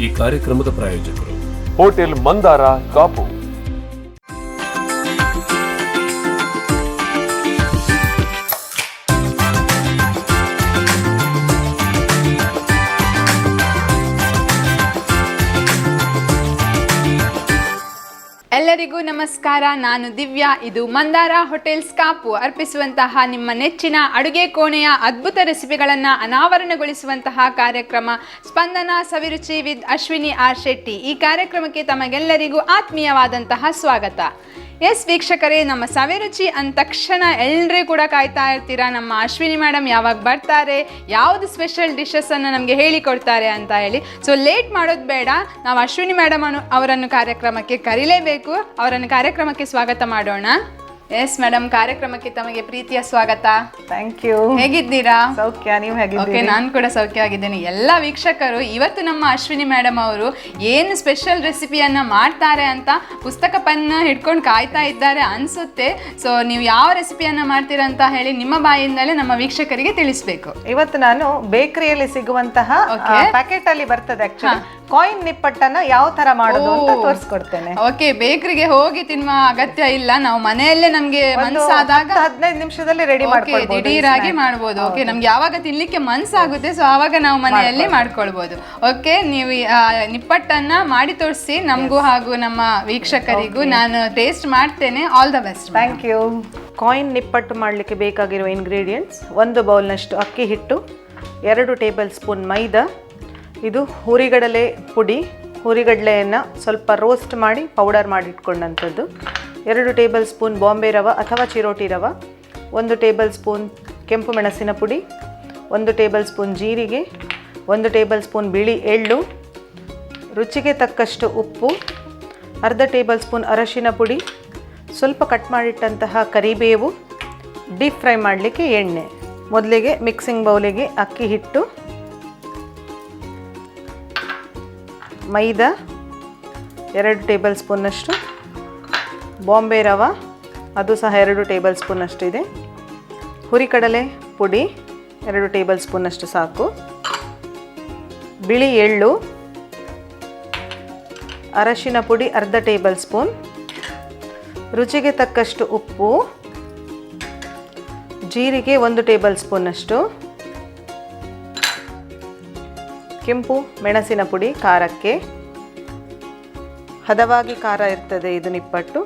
ಈ ಕಾರ್ಯಕ್ರಮದ ಪ್ರಾಯೋಜಕರು ಹೋಟೆಲ್ ಮಂದಾರ ಕಾಪು. ಎಲ್ಲರಿಗೂ ನಮಸ್ಕಾರ. ನಾನು ದಿವ್ಯಾ. ಇದು ಮಂದಾರ ಹೋಟೆಲ್ಸ್ ಕಾಪು ಅರ್ಪಿಸುವಂತಹ ನಿಮ್ಮ ನೆಚ್ಚಿನ ಅಡುಗೆ ಕೋಣೆಯ ಅದ್ಭುತ ರೆಸಿಪಿಗಳನ್ನು ಅನಾವರಣಗೊಳಿಸುವಂತಹ ಕಾರ್ಯಕ್ರಮ ಸ್ಪಂದನ ಸವಿರುಚಿ ವಿತ್ ಅಶ್ವಿನಿ ಆರ್ ಶೆಟ್ಟಿ. ಈ ಕಾರ್ಯಕ್ರಮಕ್ಕೆ ತಮಗೆಲ್ಲರಿಗೂ ಆತ್ಮೀಯವಾದಂತಹ ಸ್ವಾಗತ. ಎಸ್ ವೀಕ್ಷಕರೇ, ನಮ್ಮ ಸವಿರುಚಿ ಅಂದ ತಕ್ಷಣ ಎಲ್ಲರೂ ಕೂಡ ಕಾಯ್ತಾ ಇರ್ತೀರಾ, ನಮ್ಮ ಅಶ್ವಿನಿ ಮೇಡಮ್ ಯಾವಾಗ ಬರ್ತಾರೆ, ಯಾವುದು ಸ್ಪೆಷಲ್ ಡಿಶಸ್ಸನ್ನು ನಮಗೆ ಹೇಳಿಕೊಡ್ತಾರೆ ಅಂತ ಹೇಳಿ. ಸೊ ಲೇಟ್ ಮಾಡೋದು ಬೇಡ, ನಾವು ಅಶ್ವಿನಿ ಮೇಡಮ್ ಅವರನ್ನು ಕಾರ್ಯಕ್ರಮಕ್ಕೆ ಕರೀಲೇಬೇಕು. ಅವರನ್ನು ಕಾರ್ಯಕ್ರಮಕ್ಕೆ ಸ್ವಾಗತ ಮಾಡೋಣ. ಎಸ್ ಮೇಡಮ್, ಕಾರ್ಯಕ್ರಮಕ್ಕೆ ತಮಗೆ ಪ್ರೀತಿಯ ಸ್ವಾಗತ. Thank you. ಹೇಗಿದ್ದೀರಾ? ಸೌಖ್ಯ, ನೀವು ಹೇಗಿದ್ದೀರಾ? ಓಕೆ, ನಾನು ಕೂಡ ಸೌಖ್ಯವಾಗಿದ್ದೇನೆ. ಎಲ್ಲ ವೀಕ್ಷಕರು ಇವತ್ತು ನಮ್ಮ ಅಶ್ವಿನಿ ಮೇಡಮ್ ಅವರು ಏನು ಸ್ಪೆಷಲ್ ರೆಸಿಪಿಯನ್ನು ಮಾಡ್ತಾರೆ ಅಂತ ಪುಸ್ತಕ ಪೆನ್ನ ಹಿಡ್ಕೊಂಡು ಕಾಯ್ತಾ ಇದ್ದಾರೆ ಅನಿಸುತ್ತೆ. ಸೊ ನೀವು ಯಾವ ರೆಸಿಪಿಯನ್ನು ಮಾಡ್ತೀರಾ ಅಂತ ಹೇಳಿ ನಿಮ್ಮ ಬಾಯಿಂದಲೇ ನಮ್ಮ ವೀಕ್ಷಕರಿಗೆ ತಿಳಿಸ್ಬೇಕು. ಇವತ್ತು ನಾನು ಬೇಕರಿಯಲ್ಲಿ ಸಿಗುವಂತಹ ಪ್ಯಾಕೆಟ್ ಅಲ್ಲಿ ಬರ್ತದೆ ಆಕ್ಚುಲಿ ಕಾಯಿನ್ ನಿಪ್ಪಟ್ಟನ್ನ ಯಾವ ತರ ಮಾಡೋದು ಅಂತ ತೋರಿಸ್ಕೊಡ್ತೇನೆ. ಓಕೆ, ಬೇಕರಿಗೆ ಹೋಗಿ ತಿನ್ನುವ ಅಗತ್ಯ ಇಲ್ಲ, ನಾವು ಮನೆಯಲ್ಲೇ ನಮ್ಗೆ ಮನ್ಸಾದಾಗ 15 ನಿಮಿಷದಲ್ಲಿ ರೆಡಿ ಮಾಡ್ಕೊಳ್ಬಹುದು, ದಿಢೀರಾಗಿ ಮಾಡ್ಬೋದು. ಓಕೆ, ನಮ್ಗೆ ಯಾವಾಗ ತಿನ್ಲಿಕ್ಕೆ ಮನ್ಸಾಗುತ್ತೆ ಸೊ ಆವಾಗ ನಾವು ಮನೆಯಲ್ಲಿ ಮಾಡ್ಕೊಳ್ಬಹುದು. ಓಕೆ, ನೀವು ನಿಪ್ಪಟ್ಟನ್ನ ಮಾಡಿ ತೋರಿಸಿ ನಮಗೂ ಹಾಗೂ ನಮ್ಮ ವೀಕ್ಷಕರಿಗೂ. ನಾನು ಟೇಸ್ಟ್ ಮಾಡ್ತೇನೆ. All the best. Thank you. ಕಾಯಿನ್ ನಿಪ್ಪಟ್ಟು ಮಾಡಲಿಕ್ಕೆ ಬೇಕಾಗಿರುವ ಇಂಗ್ರೀಡಿಯೆಂಟ್ಸ್: 1 ಬೌಲ್ನಷ್ಟು ಅಕ್ಕಿ ಹಿಟ್ಟು, 2 ಟೇಬಲ್ ಸ್ಪೂನ್ ಮೈದಾ, ಇದು ಹುರಿಗಡಲೆ ಪುಡಿ, ಹುರಿಗಡಲೆಯನ್ನು ಸ್ವಲ್ಪ ರೋಸ್ಟ್ ಮಾಡಿ ಪೌಡರ್ ಮಾಡಿ ಇಟ್ಕೊಂಡಂಥದ್ದು, 2 ಟೇಬಲ್ ಸ್ಪೂನ್ ಬಾಂಬೆ ರವೆ ಅಥವಾ ಚಿರೋಟಿ ರವೆ, 1 ಟೇಬಲ್ ಸ್ಪೂನ್ ಕೆಂಪು ಮೆಣಸಿನ ಪುಡಿ, 1 ಟೇಬಲ್ ಸ್ಪೂನ್ ಜೀರಿಗೆ, 1 ಟೇಬಲ್ ಸ್ಪೂನ್ ಬಿಳಿ ಎಳ್ಳು, ರುಚಿಗೆ ತಕ್ಕಷ್ಟು ಉಪ್ಪು, ಅರ್ಧ ಟೇಬಲ್ ಸ್ಪೂನ್ ಅರಶಿನ ಪುಡಿ, ಸ್ವಲ್ಪ ಕಟ್ ಮಾಡಿಟ್ಟಂತಹ ಕರಿಬೇವು, ಡೀಪ್ ಫ್ರೈ ಮಾಡಲಿಕ್ಕೆ ಎಣ್ಣೆ. ಮೊದಲಿಗೆ ಮಿಕ್ಸಿಂಗ್ ಬೌಲಿಗೆ ಅಕ್ಕಿ ಹಿಟ್ಟು, ಮೈದಾ 2 ಟೇಬಲ್ ಸ್ಪೂನ್ನಷ್ಟು, ಬಾಂಬೆ ರವೆ ಅದು ಸಹ 2 ಟೇಬಲ್ ಸ್ಪೂನ್ನಷ್ಟು ಇದೆ, ಹುರಿಕಡಲೆ ಪುಡಿ 2 ಟೇಬಲ್ ಸ್ಪೂನ್ನಷ್ಟು ಸಾಕು, ಬಿಳಿ ಎಳ್ಳು, ಅರಶಿನ ಪುಡಿ ಅರ್ಧ ಟೇಬಲ್ ಸ್ಪೂನ್, ರುಚಿಗೆ ತಕ್ಕಷ್ಟು ಉಪ್ಪು, ಜೀರಿಗೆ 1 ಟೇಬಲ್ ಸ್ಪೂನ್ನಷ್ಟು, ಕೆಂಪು ಮೆಣಸಿನ ಪುಡಿ ಖಾರಕ್ಕೆ, ಹದವಾಗಿ ಖಾರ ಇರ್ತದೆ ಇದು ನಿಪ್ಪಟ್ಟು,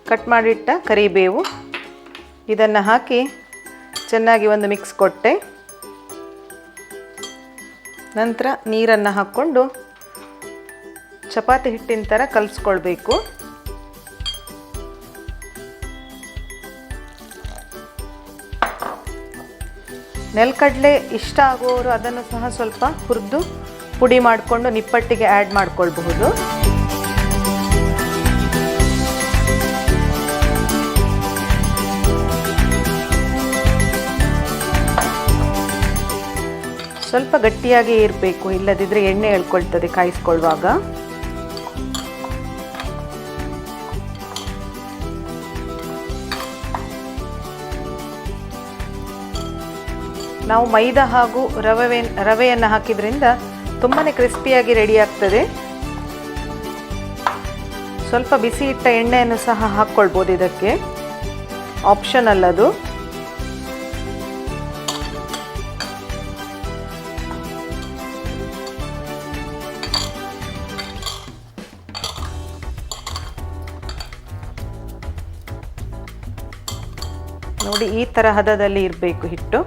ಕಟ್ ಮಾಡಿಟ್ಟ ಕರಿಬೇವು, ಇದನ್ನು ಹಾಕಿ ಚೆನ್ನಾಗಿ ಒಂದು ಮಿಕ್ಸ್ ಕೊಟ್ಟೆ. ನಂತರ ನೀರನ್ನು ಹಾಕ್ಕೊಂಡು ಚಪಾತಿ ಹಿಟ್ಟಿನ ಥರ ಕಲಿಸ್ಕೊಳ್ಬೇಕು. ನೆಲಕಡಲೆ ಇಷ್ಟ ಆಗುವವರು ಅದನ್ನು ಸಹ ಸ್ವಲ್ಪ ಹುರಿದು ಪುಡಿ ಮಾಡಿಕೊಂಡು ನಿಪ್ಪಟ್ಟಿಗೆ ಆ್ಯಡ್ ಮಾಡ್ಕೊಳ್ಬಹುದು. ಸ್ವಲ್ಪ ಗಟ್ಟಿಯಾಗಿ ಇರಬೇಕು, ಇಲ್ಲದಿದ್ದರೆ ಎಣ್ಣೆ ಎಳ್ಕೊಳ್ತದೆ ಕಾಯಿಸ್ಕೊಳ್ಳುವಾಗ. ನಾವು ಮೈದಾ ಹಾಗೂ ರವೆಯನ್ನು ಹಾಕಿದ್ರಿಂದ ತುಂಬಾ ಕ್ರಿಸ್ಪಿಯಾಗಿ ರೆಡಿ ಆಗ್ತದೆ. ಸ್ವಲ್ಪ ಬಿಸಿ ಇಟ್ಟ ಎಣ್ಣೆಯನ್ನು ಸಹ ಹಾಕ್ಕೊಳ್ಬೋದು, ಇದಕ್ಕೆ ಆಪ್ಷನಲ್ ಅದು. ನೋಡಿ, ಈ ಥರ ಹದದಲ್ಲಿ ಇರಬೇಕು ಹಿಟ್ಟು.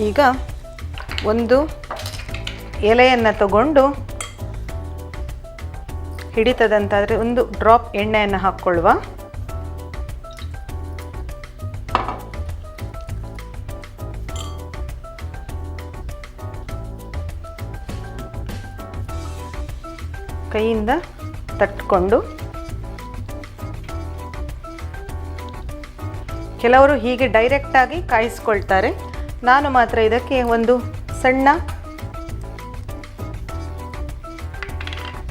ಈಗ ಒಂದು ಎಲೆಯನ್ನು ತಗೊಂಡು ಹಿಡಿತದಂತಾದರೆ ಒಂದು ಡ್ರಾಪ್ ಎಣ್ಣೆಯನ್ನು ಹಾಕ್ಕೊಳ್ಳುವ. ಕೈಯಿಂದ ತಟ್ಕೊಂಡು, ಕೆಲವರು ಹೀಗೆ ಡೈರೆಕ್ಟಾಗಿ ಕಾಯಿಸ್ಕೊಳ್ತಾರೆ, ನಾನು ಮಾತ್ರ ಇದಕ್ಕೆ ಒಂದು ಸಣ್ಣ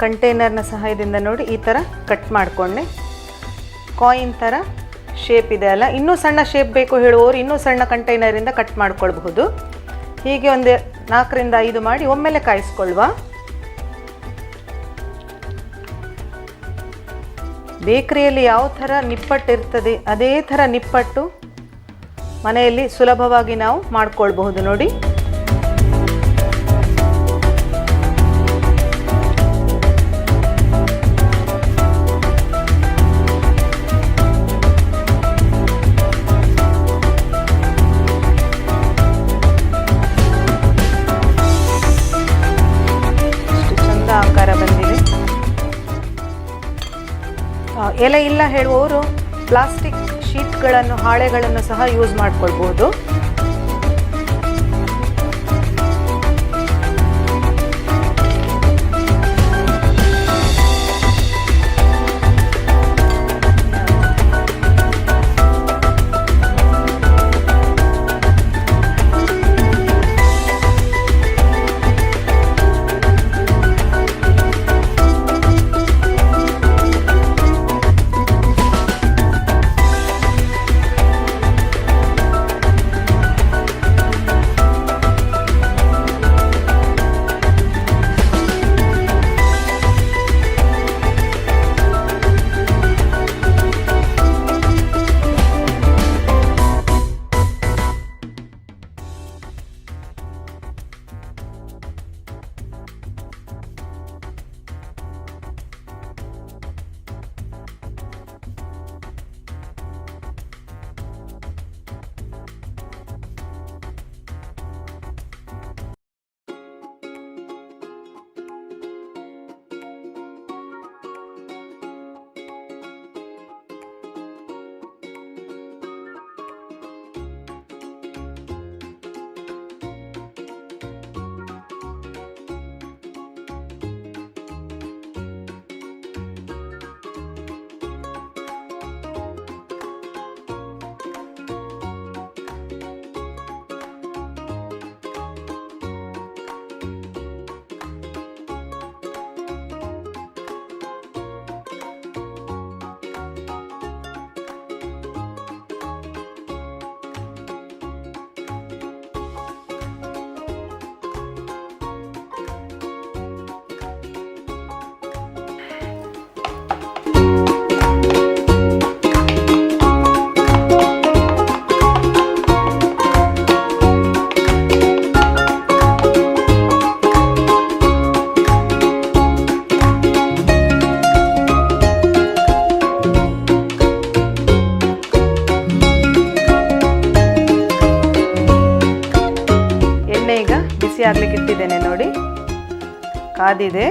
ಕಂಟೈನರ್ನ ಸಹಾಯದಿಂದ ನೋಡಿ ಈ ಥರ ಕಟ್ ಮಾಡಿಕೊಂಡೆ. ಕಾಯಿನ್ ಥರ ಶೇಪ್ ಇದೆ ಅಲ್ಲ, ಇನ್ನೂ ಸಣ್ಣ ಶೇಪ್ ಬೇಕು ಹೇಳುವವರು ಇನ್ನೂ ಸಣ್ಣ ಕಂಟೈನರಿಂದ ಕಟ್ ಮಾಡ್ಕೊಳ್ಬಹುದು. ಹೀಗೆ ಒಂದು 4 ರಿಂದ 5 ಮಾಡಿ ಒಮ್ಮೆಲೆ ಕಾಯಿಸ್ಕೊಳ್ಳುವ. ಬೇಕರಿಯಲ್ಲಿ ಯಾವ ಥರ ನಿಪ್ಪಟ್ಟು ಇರ್ತದೆ ಅದೇ ಥರ ನಿಪ್ಪಟ್ಟು ಮನೆಯಲ್ಲಿ ಸುಲಭವಾಗಿ ನಾವು ಮಾಡ್ಕೊಳ್ಬಹುದು ನೋಡಿ. ಎಷ್ಟು ಚಂದ ಆಕಾರ ಬಂದಿದೆ. ಎಲೆ ಇಲ್ಲ ಹೇಳುವವರು ಪ್ಲಾಸ್ಟಿಕ್ ಶೀಟ್ಗಳನ್ನು ಹಾಳೆಗಳನ್ನು ಸಹ ಯೂಸ್ ಮಾಡ್ಕೊಳ್ಬಹುದು. ಆಗ್ಲಿಕ್ಕೆ ಇಟ್ಟಿದ್ದೇನೆ ನೋಡಿ, ಕಾದಿದೆ.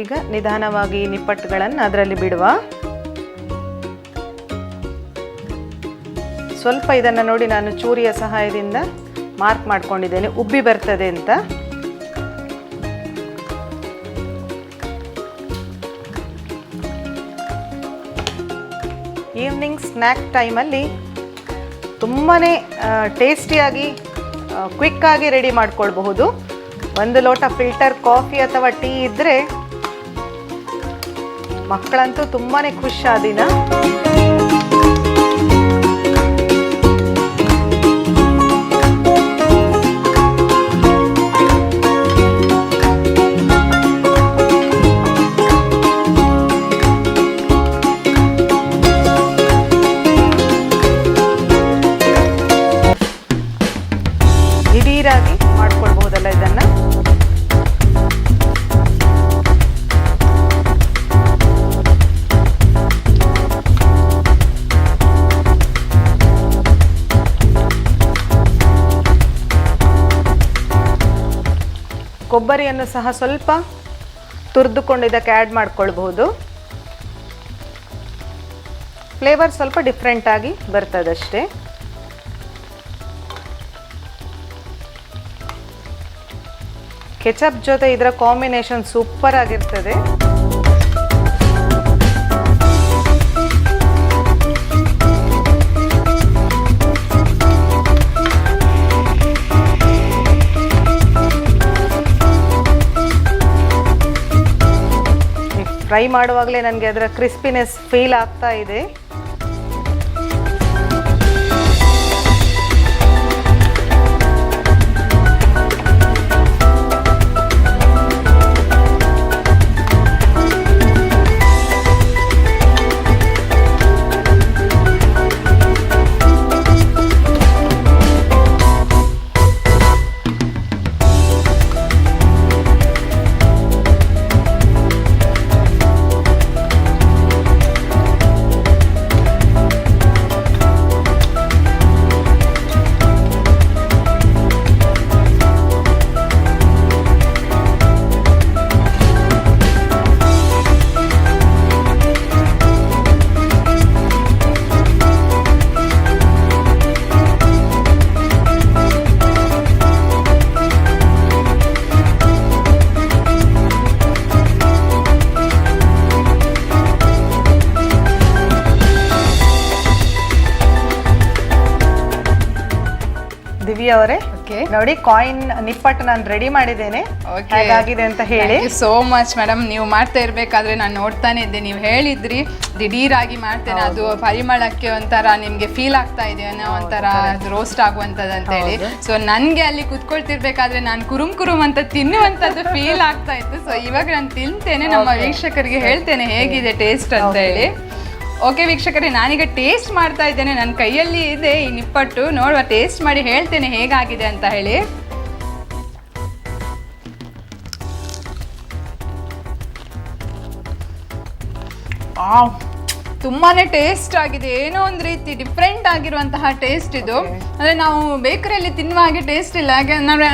ಈಗ ನಿಧಾನವಾಗಿ ನಿಪ್ಪಟ್ಟುಗಳನ್ನು ಅದರಲ್ಲಿ ಬಿಡುವ. ಸ್ವಲ್ಪ ಇದನ್ನು ನೋಡಿ ನಾನು ಚೂರಿಯ ಸಹಾಯದಿಂದ ಮಾರ್ಕ್ ಮಾಡ್ಕೊಂಡಿದ್ದೇನೆ, ಉಬ್ಬಿ ಬರ್ತದೆ ಅಂತ. ಈವ್ನಿಂಗ್ ಸ್ನ್ಯಾಕ್ ಟೈಮಲ್ಲಿ ತುಂಬಾ ಟೇಸ್ಟಿಯಾಗಿ ಕ್ವಿಕ್ಕಾಗಿ ರೆಡಿ ಮಾಡ್ಕೊಳ್ಬಹುದು. 1 ಲೋಟ ಫಿಲ್ಟರ್ ಕಾಫಿ ಅಥವಾ ಟೀ ಇದ್ದರೆ ಮಕ್ಕಳಂತೂ ತುಂಬಾ ಖುಷಿ ಆ ದಿನ. ದಿಢೀರಾಗಿ ಮಾಡ್ಕೊಳ್ಬಹುದಲ್ಲ ಇದನ್ನು. ಕೊಬ್ಬರಿಯನ್ನು ಸಹ ಸ್ವಲ್ಪ ತುರಿದುಕೊಂಡು ಇದಕ್ಕೆ ಆ್ಯಡ್ ಮಾಡ್ಕೊಳ್ಬಹುದು. ಫ್ಲೇವರ್ ಸ್ವಲ್ಪ ಡಿಫ್ರೆಂಟ್ ಆಗಿ ಬರ್ತದಷ್ಟೇ. ಕೆಚಪ್ ಜೊತೆ ಇದರ ಕಾಂಬಿನೇಷನ್ ಸೂಪರ್ ಆಗಿರ್ತದೆ. ಫ್ರೈ ಮಾಡುವಾಗಲೇ ನನಗೆ ಅದರ ಕ್ರಿಸ್ಪಿನೆಸ್ ಫೀಲ್ ಆಗ್ತಾ ಇದೆ. ದಿವ್ಯಾ ಅವರೇ, ನೋಡಿ ಕಾಯಿನ್ ನಿಪ್ಪಟ್ಟು ನಾನು ರೆಡಿ ಮಾಡಿದ್ದೇನೆ. ಹೇಗಾಗಿದೆ ಅಂತ ಹೇಳಿ. So much madam. ನೀವು ಮಾಡ್ತಾ ಇರ್ಬೇಕಾದ್ರೆ ನಾನು ನೋಡ್ತಾನೆ ಇದ್ದೆ, ನೀವು ಹೇಳಿದ್ರಿ ದಿಢೀರಾಗಿ ಮಾಡ್ತೇನೆ, ಅದು ಪರಿಮಳಕ್ಕೆ ಒಂಥರ ನಿಮ್ಗೆ ಫೀಲ್ ಆಗ್ತಾ ಇದೆ ಅನ್ನೋ ಒಂಥರ ರೋಸ್ಟ್ ಆಗುವಂಥದ್ದು ಅಂತ ಹೇಳಿ. ಸೊ ನನ್ಗೆ ಅಲ್ಲಿ ಕುತ್ಕೊಳ್ತಿರ್ಬೇಕಾದ್ರೆ ನಾನು ಕುರುಮ್ ಅಂತ ತಿನ್ನುವಂಥದ್ದು ಫೀಲ್ ಆಗ್ತಾ ಇತ್ತು. ಸೊ ಇವಾಗ ನಾನು ತಿಂತೇನೆ, ನಮ್ಮ ವೀಕ್ಷಕರಿಗೆ ಹೇಳ್ತೇನೆ ಹೇಗಿದೆ ಟೇಸ್ಟ್ ಅಂತ ಹೇಳಿ. ಓಕೆ ವೀಕ್ಷಕರೇ, ನಾನೀಗ ಟೇಸ್ಟ್ ಮಾಡ್ತಾ ಇದ್ದೇನೆ. ನನ್ನ ಕೈಯಲ್ಲಿ ಇದೆ ಈ ನಿಪ್ಪಟ್ಟು. ನೋಡುವ, ಟೇಸ್ಟ್ ಮಾಡಿ ಹೇಳ್ತೇನೆ ಹೇಗಾಗಿದೆ ಅಂತ ಹೇಳಿ. ತುಂಬಾನೇ ಟೇಸ್ಟ್ ಆಗಿದೆ. ಏನೋ ಒಂದು ರೀತಿ ಡಿಫ್ರೆಂಟ್ ಆಗಿರುವಂತಹ ಟೇಸ್ಟ್ ಇದು. ಅಂದ್ರೆ ನಾವು ಬೇಕರಿಯಲ್ಲಿ ತಿನ್ನುವ ಹಾಗೆ ಟೇಸ್ಟ್ ಇಲ್ಲ.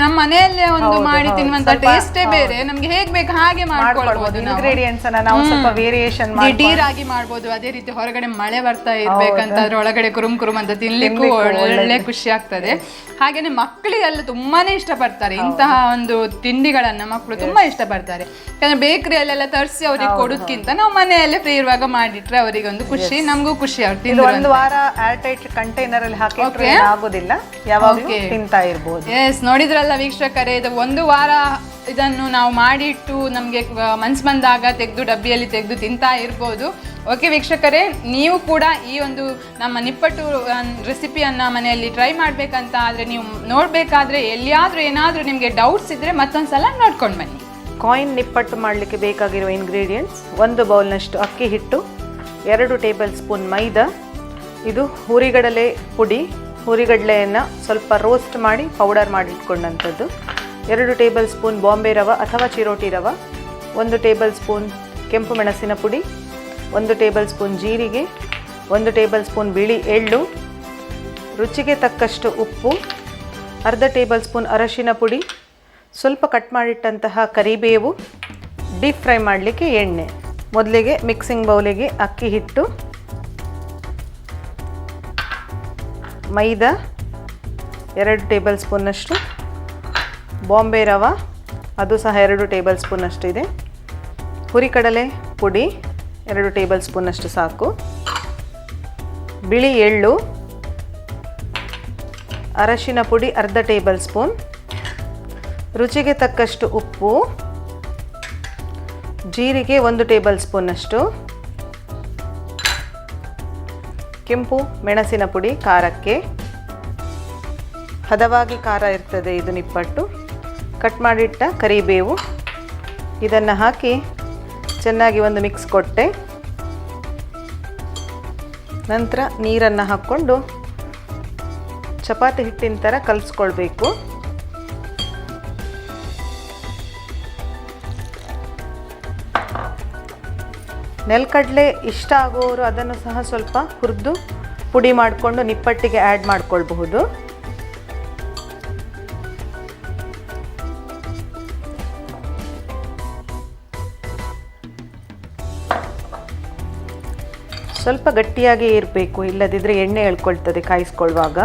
ನಮ್ಮ ಮನೆಯಲ್ಲೇ ಒಂದು ಮಾಡಿ ತಿನ್ನುವಂತ ಟೇಸ್ಟೇ ಬೇರೆ. ನಮ್ಗೆ ಹೇಗ್ ಬೇಕು ಹಾಗೆ ಮಾಡ್ಕೊಳ್ಬಹುದು. ಇಂಗ್ರೀಡಿಯೆಂಟ್ಸ್ ಅನ್ನ ನಾವು ಸ್ವಲ್ಪ ವೇರಿಯೇಷನ್ ದಿಢೀರಾಗಿ ಮಾಡ್ಬೋದು. ಅದೇ ರೀತಿ ಹೊರಗಡೆ ಮಳೆ ಬರ್ತಾ ಇರ್ಬೇಕಂತ ಅದ್ರ ಒಳಗಡೆ ಕುರುಮ್ ಅಂತ ತಿನ್ಲಿಕ್ಕೂ ಒಳ್ಳೆ ಖುಷಿ ಆಗ್ತದೆ. ಹಾಗೇನೆ ಮಕ್ಕಳಿಗೆಲ್ಲ ತುಂಬಾನೇ ಇಷ್ಟಪಡ್ತಾರೆ ಇಂತಹ ಒಂದು ತಿಂಡಿಗಳನ್ನ. ಮಕ್ಕಳು ತುಂಬಾ ಇಷ್ಟಪಡ್ತಾರೆ. ಯಾಕಂದ್ರೆ ಬೇಕರಿಯಲ್ಲೆಲ್ಲ ತರಿಸಿ ಅವ್ರಿಗೆ ಕೊಡೋದ್ಕಿಂತ ನಾವು ಮನೆಯಲ್ಲೇ ಫ್ರೀ ಇರುವಾಗ ಮಾಡಿಟ್ರೆ ಅವರಿಗೆ ಒಂದು ಖುಷಿ, ನಮಗೂ ಖುಷಿ ಆಗ್ತದೆ. ಒಂದು ವಾರ ಏರ್ ಟೈಟ್ ಕಂಟೈನರ್ ಅಲ್ಲಿ ಹಾಕಿದ್ರೆ ಆಗೋದಿಲ್ಲ, ಯಾವಾಗಲೂ ತಿಂತಾ ಇರಬಹುದು. ಎಸ್, ನೋಡಿದ್ರಲ್ಲ ವೀಕ್ಷಕರೇ, ಇದು ಒಂದು ವಾರ ಇದನ್ನು ನಾವು ಮಾಡಿಟ್ಟು ನಮಗೆ ಮನ್ಸು ಬಂದಾಗ ತೆಗೆದು ಡಬ್ಬಿಯಲ್ಲಿ ತೆಗೆದು ತಿಂತಾ ಇರ್ಬೋದು. ಓಕೆ ವೀಕ್ಷಕರೇ, ನೀವು ಕೂಡ ಈ ಒಂದು ನಮ್ಮ ನಿಪ್ಪಟ್ಟು ರೆಸಿಪಿಯನ್ನು ಮನೆಯಲ್ಲಿ ಟ್ರೈ ಮಾಡಬೇಕಂತ ಆದರೆ, ನೀವು ನೋಡಬೇಕಾದ್ರೆ ಎಲ್ಲಿಯಾದರೂ ಏನಾದರೂ ನಿಮಗೆ ಡೌಟ್ಸ್ ಇದ್ದರೆ ಮತ್ತೊಂದ್ಸಲ ನೋಡ್ಕೊಂಡು ಬನ್ನಿ. ಕಾಯಿನ್ ನಿಪ್ಪಟ್ಟು ಮಾಡಲಿಕ್ಕೆ ಬೇಕಾಗಿರುವ ಇಂಗ್ರೀಡಿಯೆಂಟ್ಸ್: 1 ಬೌಲ್ನಷ್ಟು ಅಕ್ಕಿ ಹಿಟ್ಟು, 2 ಟೇಬಲ್ ಸ್ಪೂನ್ ಮೈದಾ, ಇದು ಹುರಿಗಡಲೆ ಪುಡಿ, ಹುರಿಗಡಲೆಯನ್ನು ಸ್ವಲ್ಪ ರೋಸ್ಟ್ ಮಾಡಿ ಪೌಡರ್ ಮಾಡಿ ಇಟ್ಕೊಂಡಂಥದ್ದು, 2 ಟೇಬಲ್ ಸ್ಪೂನ್ ಬಾಂಬೆ ರವೆ ಅಥವಾ ಚಿರೋಟಿ ರವೆ, 1 ಟೇಬಲ್ ಸ್ಪೂನ್ ಕೆಂಪು ಮೆಣಸಿನ ಪುಡಿ, 1 ಟೇಬಲ್ ಸ್ಪೂನ್ ಜೀರಿಗೆ, 1 ಟೇಬಲ್ ಸ್ಪೂನ್ ಬಿಳಿ ಎಳ್ಳು, ರುಚಿಗೆ ತಕ್ಕಷ್ಟು ಉಪ್ಪು, ಅರ್ಧ ಟೇಬಲ್ ಸ್ಪೂನ್ ಅರಶಿನ ಪುಡಿ, ಸ್ವಲ್ಪ ಕಟ್ ಮಾಡಿಟ್ಟಂತಹ ಕರಿಬೇವು, ಡೀಪ್ ಫ್ರೈ ಮಾಡಲಿಕ್ಕೆ ಎಣ್ಣೆ. ಮೊದಲಿಗೆ ಮಿಕ್ಸಿಂಗ್ ಬೌಲಿಗೆ ಅಕ್ಕಿ ಹಿಟ್ಟು, ಮೈದಾ 2 ಟೇಬಲ್ ಸ್ಪೂನ್ನಷ್ಟು, ಬಾಂಬೆ ರವೆ ಅದು ಸಹ 2 ಟೇಬಲ್ ಸ್ಪೂನಷ್ಟು ಇದೆ, ಹುರಿಕಡಲೆ ಪುಡಿ 2 ಟೇಬಲ್ ಸ್ಪೂನಷ್ಟು ಸಾಕು, ಬಿಳಿ ಎಳ್ಳು, ಅರಶಿನ ಪುಡಿ ಅರ್ಧ ಟೇಬಲ್ ಸ್ಪೂನ್, ರುಚಿಗೆ ತಕ್ಕಷ್ಟು ಉಪ್ಪು, ಜೀರಿಗೆ 1 ಟೇಬಲ್ ಸ್ಪೂನಷ್ಟು, ಕೆಂಪು ಮೆಣಸಿನ ಪುಡಿ ಖಾರಕ್ಕೆ, ಹದವಾಗಿ ಖಾರ ಇರ್ತದೆ ಇದು ನಿಪ್ಪಟ್ಟು, ಕಟ್ ಮಾಡಿಟ್ಟ ಕರಿಬೇವು, ಇದನ್ನು ಹಾಕಿ ಚೆನ್ನಾಗಿ ಒಂದು ಮಿಕ್ಸ್ ಕೊಟ್ಟೆ. ನಂತರ ನೀರನ್ನು ಹಾಕ್ಕೊಂಡು ಚಪಾತಿ ಹಿಟ್ಟಿನ ಥರ ಕಲಿಸ್ಕೊಳ್ಬೇಕು. ನೆಲಕಡಲೆ ಇಷ್ಟ ಆಗುವವರು ಅದನ್ನು ಸಹ ಸ್ವಲ್ಪ ಹುರಿದು ಪುಡಿ ಮಾಡಿಕೊಂಡು ನಿಪ್ಪಟ್ಟಿಗೆ ಆ್ಯಡ್ ಮಾಡ್ಕೊಳ್ಬಹುದು. ಸ್ವಲ್ಪ ಗಟ್ಟಿಯಾಗಿ ಇರಬೇಕು, ಇಲ್ಲದಿದ್ದರೆ ಎಣ್ಣೆ ಎಳ್ಕೊಳ್ತದೆ ಕಾಯಿಸ್ಕೊಳ್ಳುವಾಗ.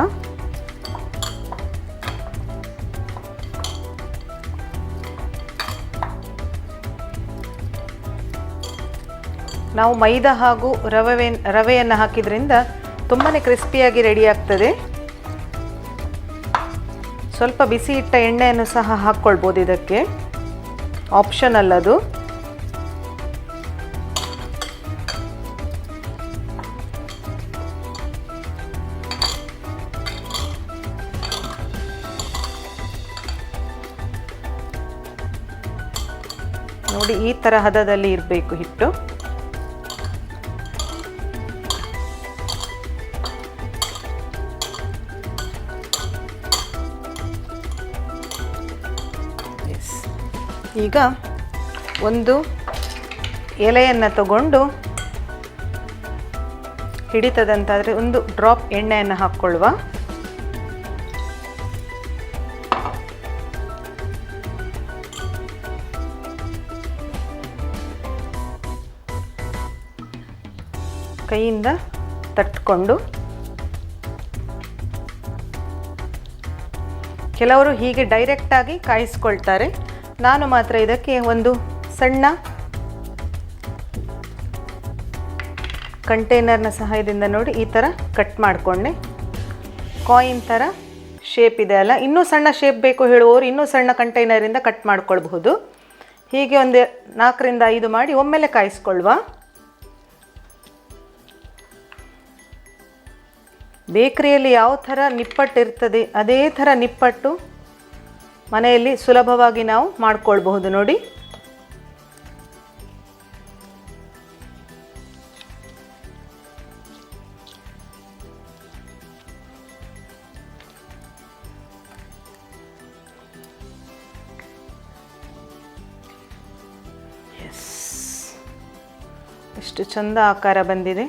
ನಾವು ಮೈದಾ ಹಾಗೂ ರವೆಯನ್ನು ಹಾಕಿದ್ರಿಂದ ತುಂಬಾ ಕ್ರಿಸ್ಪಿಯಾಗಿ ರೆಡಿ ಆಗ್ತದೆ. ಸ್ವಲ್ಪ ಬಿಸಿ ಇಟ್ಟ ಎಣ್ಣೆಯನ್ನು ಸಹ ಹಾಕ್ಕೊಳ್ಬೋದು, ಇದಕ್ಕೆ ಆಪ್ಷನಲ್ ಅದು. ನೋಡಿ ಈ ಥರ ಹದದಲ್ಲಿ ಇರಬೇಕು ಹಿಟ್ಟು. ಈಗ ಒಂದು ಎಲೆಯನ್ನು ತಗೊಂಡು ಹಿಡಿತದಂತಾದರೆ ಒಂದು ಡ್ರಾಪ್ ಎಣ್ಣೆಯನ್ನು ಹಾಕ್ಕೊಳ್ಳುವ. ಕೈಯಿಂದ ತಟ್ಕೊಂಡು, ಕೆಲವರು ಹೀಗೆ ಡೈರೆಕ್ಟಾಗಿ ಕಾಯಿಸ್ಕೊಳ್ತಾರೆ. ನಾನು ಮಾತ್ರ ಇದಕ್ಕೆ ಒಂದು ಸಣ್ಣ ಕಂಟೈನರ್ನ ಸಹಾಯದಿಂದ ನೋಡಿ ಈ ಥರ ಕಟ್ ಮಾಡಿಕೊಂಡೆ. ಕಾಯಿನ್ ಥರ ಶೇಪ್ ಇದೆ ಅಲ್ಲ, ಇನ್ನೂ ಸಣ್ಣ ಶೇಪ್ ಬೇಕು ಹೇಳುವವರು ಇನ್ನೂ ಸಣ್ಣ ಕಂಟೈನರಿಂದ ಕಟ್ ಮಾಡ್ಕೊಳ್ಬಹುದು. ಹೀಗೆ ಒಂದು 4 ರಿಂದ 5 ಮಾಡಿ ಒಮ್ಮೆಲೆ ಕಾಯಿಸ್ಕೊಳ್ಳುವ. ಬೇಕರಿಯಲ್ಲಿ ಯಾವ ಥರ ನಿಪ್ಪಟ್ಟು ಇರ್ತದೆ ಅದೇ ಥರ ನಿಪ್ಪಟ್ಟು ಮನೆಯಲ್ಲಿ ಸುಲಭವಾಗಿ ನಾವು ಮಾಡ್ಕೊಳ್ಬಹುದು ನೋಡಿ. ಎಷ್ಟು ಚಂದ ಆಕಾರ ಬಂದಿದೆ.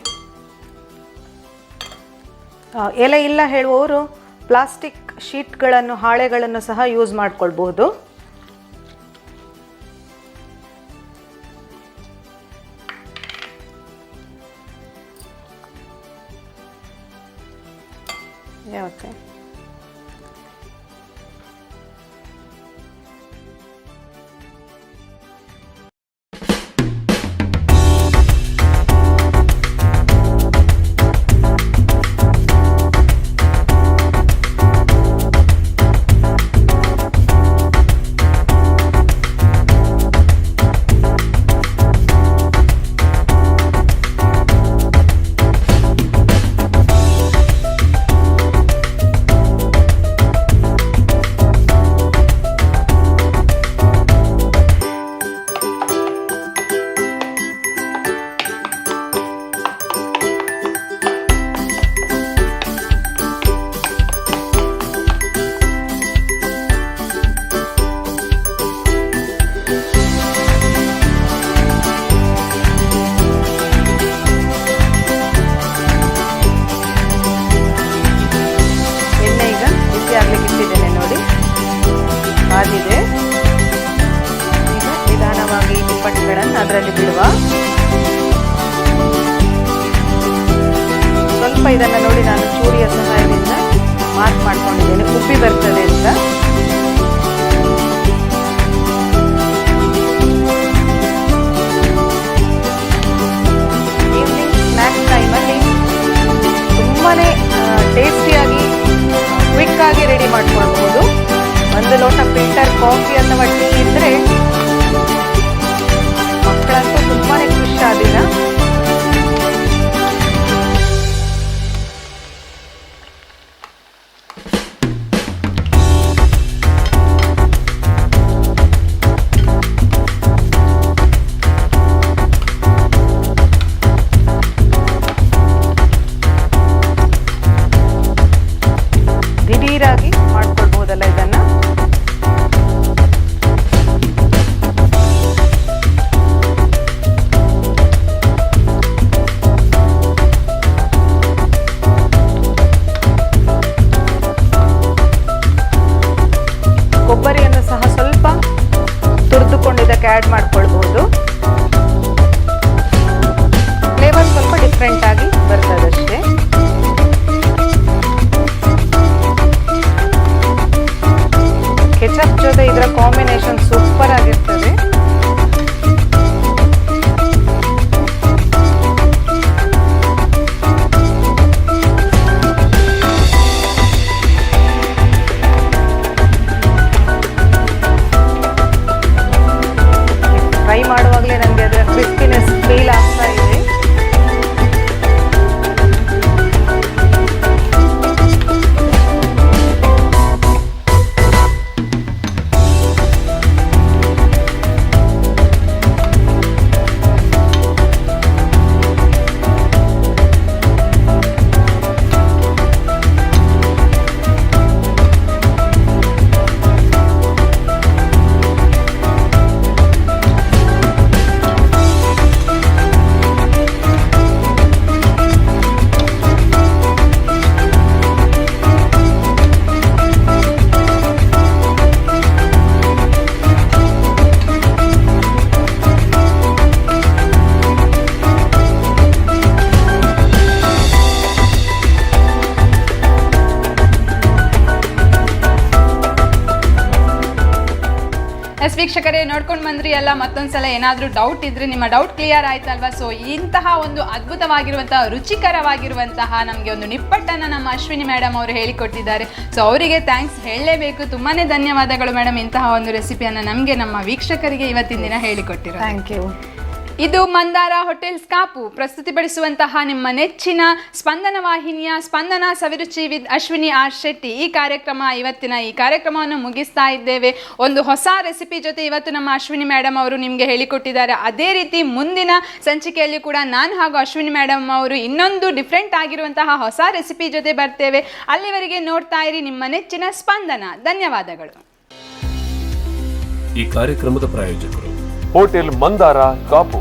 ಎಲೆ ಇಲ್ಲ ಹೇಳುವವರು ಪ್ಲಾಸ್ಟಿಕ್ ಶೀಟ್ಗಳನ್ನು, ಹಾಳೆಗಳನ್ನು ಸಹ ಯೂಸ್ ಮಾಡ್ಕೊಳ್ಬಹುದು. ಯಾಕೆ ಆಗಿದೆ. ಈಗ ನಿಧಾನವಾಗಿ ನಿಪ್ಪಟ್ಟುಗಳನ್ನು ಅದರಲ್ಲಿ ಬಿಡುವ. ಸ್ವಲ್ಪ ಇದನ್ನು ನೋಡಿ ನಾನು ಚೂರಿಯ ಸಹಾಯದಿಂದ ಮಾರ್ಕ್ ಮಾಡ್ಕೊಂಡಿದ್ದೇನೆ, ಉಬ್ಬಿ ಬರ್ತದೆ ಅಂತ. ಈವ್ನಿಂಗ್ ಸ್ನ್ಯಾಕ್ಸ್ ಟೈಮಲ್ಲಿ ತುಂಬಾ ಟೇಸ್ಟಿಯಾಗಿ ಕ್ವಿಕ್ಕಾಗಿ ರೆಡಿ ಮಾಡ್ಕೊಳ್ಬೋದು. ಒಂದು ಲೋಟ ಫಿಲ್ಟರ್ ಕಾಫಿ ಅಥವಾ ಟೀ ಇದ್ದರೆ ಮಕ್ಕಳಂತೂ ತುಂಬಾ ಖುಷಿ ಆದಿನ. ವೀಕ್ಷಕರೇ, ನೋಡ್ಕೊಂಡು ಬಂದ್ರಿ ಅಲ್ಲ, ಮತ್ತೊಂದ್ಸಲ ಏನಾದರೂ ಡೌಟ್ ಇದ್ರೆ ನಿಮ್ಮ ಡೌಟ್ ಕ್ಲಿಯರ್ ಆಯ್ತಲ್ವಾ? ಸೊ ಇಂತಹ ಒಂದು ಅದ್ಭುತವಾಗಿರುವಂತಹ ರುಚಿಕರವಾಗಿರುವಂತಹ ನಮಗೆ ಒಂದು ನಿಪ್ಪಟ್ಟನ್ನು ನಮ್ಮ ಅಶ್ವಿನಿ ಮೇಡಮ್ ಅವರು ಹೇಳಿಕೊಟ್ಟಿದ್ದಾರೆ. ಸೊ ಅವರಿಗೆ ಥ್ಯಾಂಕ್ಸ್ ಹೇಳಲೇಬೇಕು. ತುಂಬಾನೇ ಧನ್ಯವಾದಗಳು ಮೇಡಮ್, ಇಂತಹ ಒಂದು ರೆಸಿಪಿಯನ್ನು ನಮಗೆ ನಮ್ಮ ವೀಕ್ಷಕರಿಗೆ ಇವತ್ತಿನ ದಿನ ಹೇಳಿಕೊಟ್ಟಿರೋ. Thank you. ಇದು ಮಂದಾರ ಹೋಟೆಲ್ಸ್ ಕಾಪು ಪ್ರಸ್ತುತಿಪಡಿಸುವಂತಹ ನಿಮ್ಮ ನೆಚ್ಚಿನ ಸ್ಪಂದನ ವಾಹಿನಿಯ ಸ್ಪಂದನ ಸವಿರುಚಿ ವಿತ್ ಅಶ್ವಿನಿ ಆರ್ ಶೆಟ್ಟಿ ಈ ಕಾರ್ಯಕ್ರಮವನ್ನು ಮುಗಿಸ್ತಾ ಇದ್ದೇವೆ. ಒಂದು ಹೊಸ ರೆಸಿಪಿ ಜೊತೆ ಇವತ್ತು ನಮ್ಮ ಅಶ್ವಿನಿ ಮೇಡಮ್ ಅವರು ನಿಮಗೆ ಹೇಳಿಕೊಟ್ಟಿದ್ದಾರೆ. ಅದೇ ರೀತಿ ಮುಂದಿನ ಸಂಚಿಕೆಯಲ್ಲಿ ಕೂಡ ನಾನು ಹಾಗೂ ಅಶ್ವಿನಿ ಮೇಡಮ್ ಅವರು ಇನ್ನೊಂದು ಡಿಫ್ರೆಂಟ್ ಆಗಿರುವಂತಹ ಹೊಸ ರೆಸಿಪಿ ಜೊತೆ ಬರ್ತೇವೆ. ಅಲ್ಲಿವರೆಗೆ ನೋಡ್ತಾ ಇರಿ ನಿಮ್ಮ ನೆಚ್ಚಿನ ಸ್ಪಂದನ. ಧನ್ಯವಾದಗಳು. ಈ ಕಾರ್ಯಕ್ರಮದ ಪ್ರಾಯೋಜಕರು ಹೋಟೆಲ್ ಮಂದಾರ ಕಾಪು.